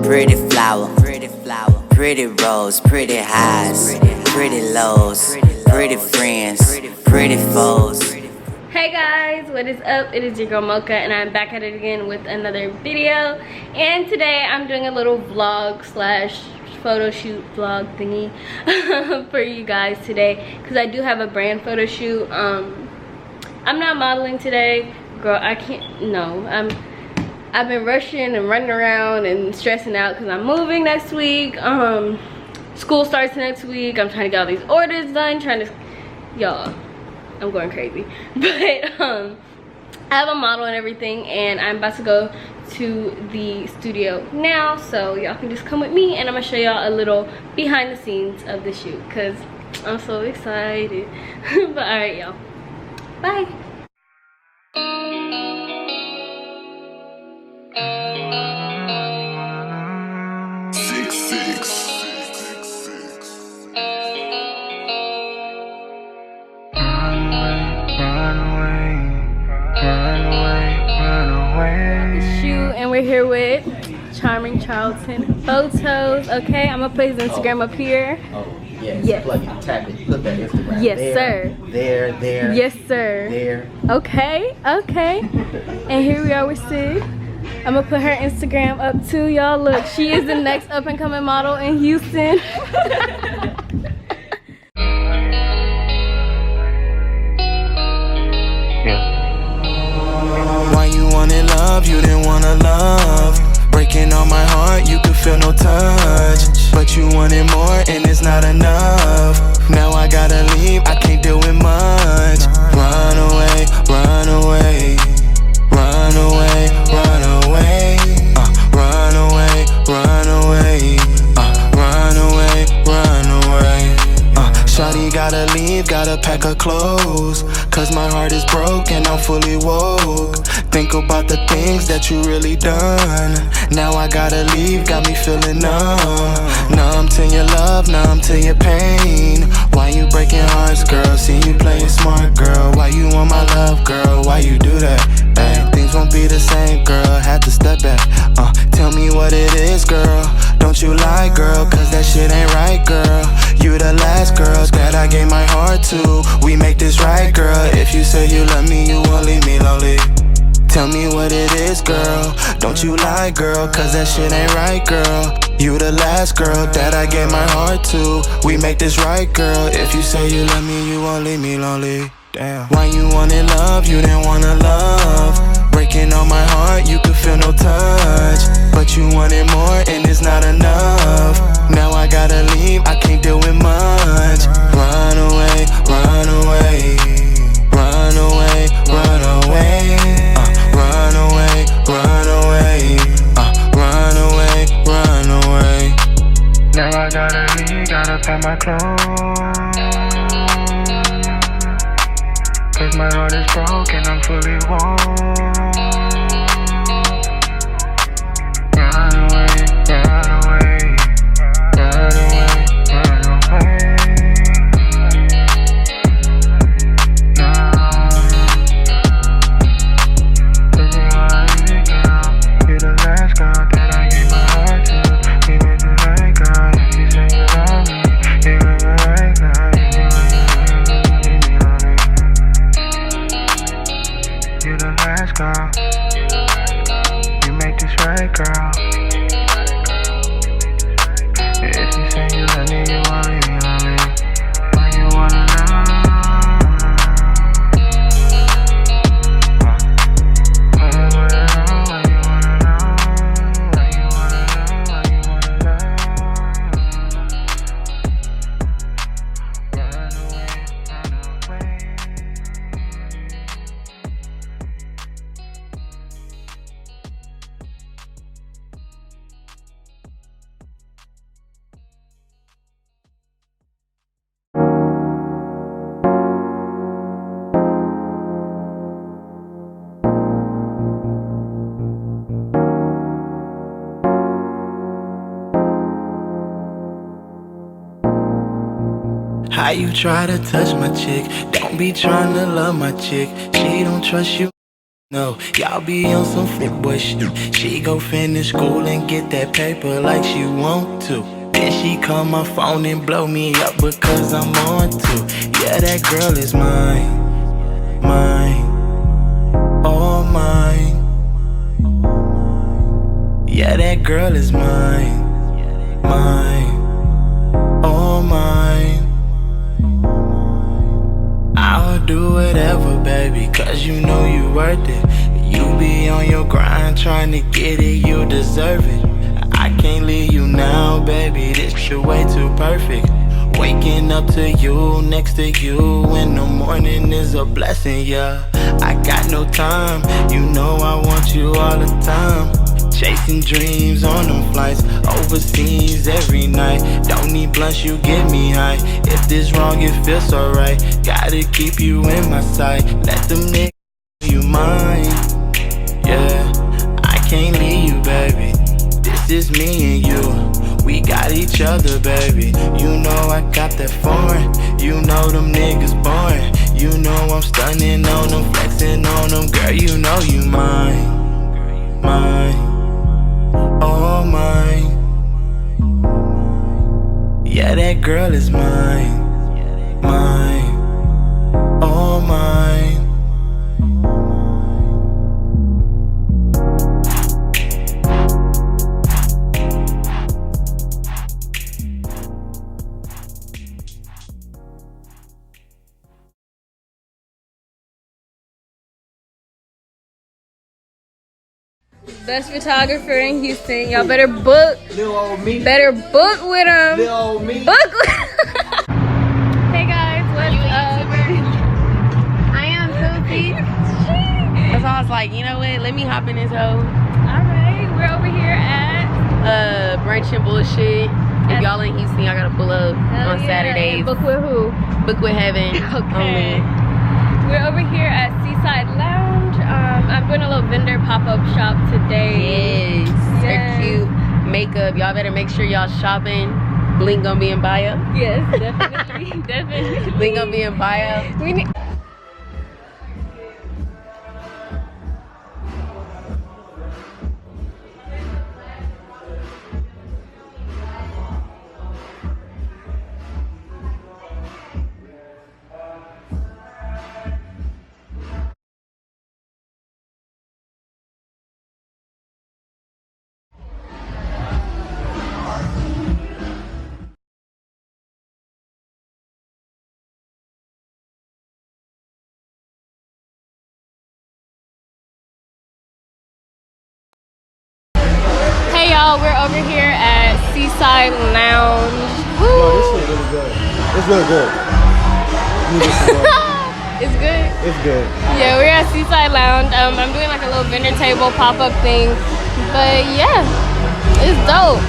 Pretty flower, pretty rose, pretty highs, pretty lows, pretty friends, pretty foes. Hey guys, what is up? It is your girl Mocha and I'm back at it again with another video. And today I'm doing a little vlog slash photo shoot vlog thingy for you guys today, because I do have a brand photo shoot. I'm not modeling today, girl. I can't. No, I've been rushing and running around and stressing out because I'm moving next week. School starts next week. I'm trying to get all these orders done, y'all, I'm going crazy. But I have a model and everything, and I'm about to go to the studio now, so y'all can just come with me and I'm gonna show y'all a little behind the scenes of the shoot because I'm so excited. But all right, y'all, bye. And we're here with Charming Charlton Photos. Okay, I'm gonna put his Instagram up here. Oh, yes. Yes. Plug it, tap it, put that Instagram. Yes, there, sir. There. Yes, sir. There. Okay. And here we are with Sid. I'm gonna put her Instagram up too, y'all. Look, she is the next up and coming model in Houston. You didn't wanna love, breaking on my heart, you could feel no touch, but you wanted more and it's not enough. Now I gotta leave, I can't deal with much. Run away, run away, run away, run away, run away, run away, run away, run away. Shawty gotta leave, gotta pack her clothes, cause my heart is broke and I'm fully woke. Think about the things that you really done. Now I gotta leave, got me feeling numb. Numb to your love, numb to your pain. Why you breaking hearts, girl? See you playing smart, girl. Why you want my love, girl? Why you do that? Ay, things won't be the same, girl. Had to step back. Tell me what it is, girl. Don't you lie, girl, cause that shit ain't right, girl. You the last girl that I gave my heart to. We make this right, girl. If you say you love me, you won't leave me lonely. Tell me what it is, girl. Don't you lie, girl, cause that shit ain't right, girl. You the last girl that I gave my heart to. We make this right, girl. If you say you love me, you won't leave me lonely. Damn. Why you wanted love, you didn't wanna love, breaking on my heart, you could feel no touch, but you wanted more and it's not enough. Now I gotta leave, I can't deal with much. Run away, run away, run away, run away, run away, run away, run away, run away. Now I gotta leave, gotta pack my clothes, cause my heart is broken, I'm fully woke. Run away, run away, run away, run away. Now, this is how I feel, girl. You're the last girl that I gave my heart to. You made the right girl, if you say you love me, you made the right girl, you're the last girl. You make this right, girl. If you say you love me, you won't leave me lonely. Why you wanna know? Why you wanna know? Why you wanna know? Why you wanna know? Why you wanna know? Run away, run away. How you try to touch my chick? Don't be trying to love my chick. She don't trust you. No, y'all be on some freak boy shit. She go finish school and get that paper like she want to. Then she call my phone and blow me up because I'm on to. Yeah, that girl is mine, mine, all mine. Yeah, that girl is mine, mine, all mine. I'll do whatever, baby, cause you know you worth it. You be on your grind trying to get it, you deserve it. I can't leave you now, baby, this shit way too perfect. Waking up to you, next to you in the morning is a blessing, yeah. I got no time, you know I want you all the time. Chasing dreams on them flights, overseas every night. Don't need blunts, you get me high. If this wrong, it feels so right. Gotta keep you in my sight. Let them niggas you mine. Yeah, I can't leave you, baby. This is me and you. We got each other, baby. You know I got that foreign. You know them niggas boring. You know I'm stunning on them, flexing on them. Girl, you know you mine, mine. All mine. Yeah, that girl is mine, mine, all mine. Best photographer in Houston. Y'all better book. Little old me. Better book with him. Little old me. Book with Hey guys, what's up? I am Sophie. That's why I was like, you know what? Let me hop in this hoe. Alright, we're over here at Brunch and bullshit. If y'all in Houston, y'all gotta pull up on Saturdays. Book with who? Book with Heaven. Okay. Only. We're over here at Seaside Lounge. I'm doing a little vendor pop-up shop today. Yes. They're cute. Makeup. Y'all better make sure y'all shopping. Link gonna be in bio. Yes, definitely. Definitely. Link gonna be in bio. We need Hey y'all, we're over here at Seaside Lounge. No, this is really good. It's really good. You need this more. It's good. It's good. Yeah, we're at Seaside Lounge. I'm doing like a little vendor table pop-up thing. But yeah, it's dope.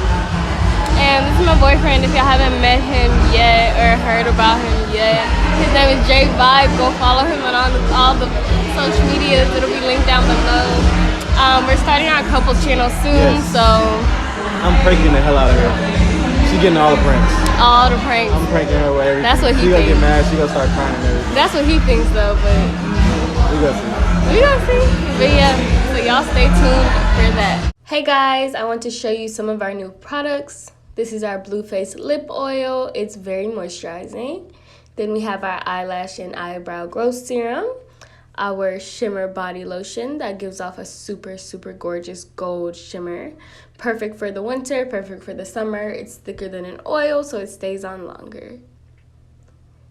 And this is my boyfriend if y'all haven't met him yet or heard about him yet. His name is J Vibe. Go follow him on all the social medias. It'll be linked down below. We're starting our couple channel soon, Yes. so I'm pranking the hell out of her. She getting all the pranks. all the pranks. I'm pranking her with everything. That's what he She gonna thinks. get mad. She gonna start crying and everything. That's what he thinks though, but We gonna see. we gonna see. But yeah, so y'all stay tuned for that. Hey guys, I want to show you some of our new products. This is our Blue Face Lip Oil. It's very moisturizing. Then we have our eyelash and eyebrow growth serum. Our shimmer body lotion that gives off a super, super gorgeous gold shimmer. Perfect for the winter, perfect for the summer. It's thicker than an oil, so it stays on longer.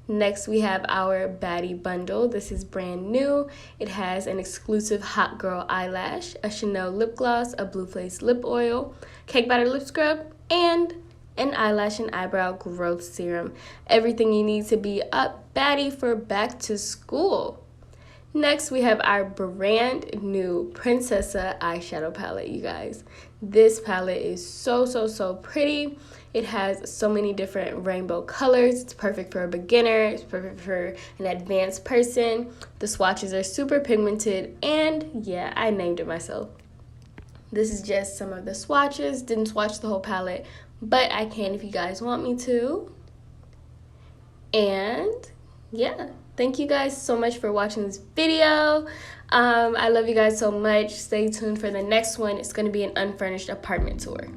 Next, we have our Baddie Bundle. This is brand new. It has an exclusive Hot Girl eyelash, a Chanel lip gloss, a Blue Face lip oil, cake batter lip scrub, and an eyelash and eyebrow growth serum. Everything you need to be up baddie for back to school. Next, we have our brand new Princessa eyeshadow palette, you guys. This palette is so, so, so pretty. It has so many different rainbow colors. It's perfect for a beginner. It's perfect for an advanced person. The swatches are super pigmented, and yeah, I named it myself. This is just some of the swatches. Didn't swatch the whole palette, but I can if you guys want me to. And yeah, thank you guys so much for watching this video. I love you guys so much. Stay tuned for the next one. It's going to be an unfurnished apartment tour.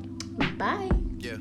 Bye. Yeah.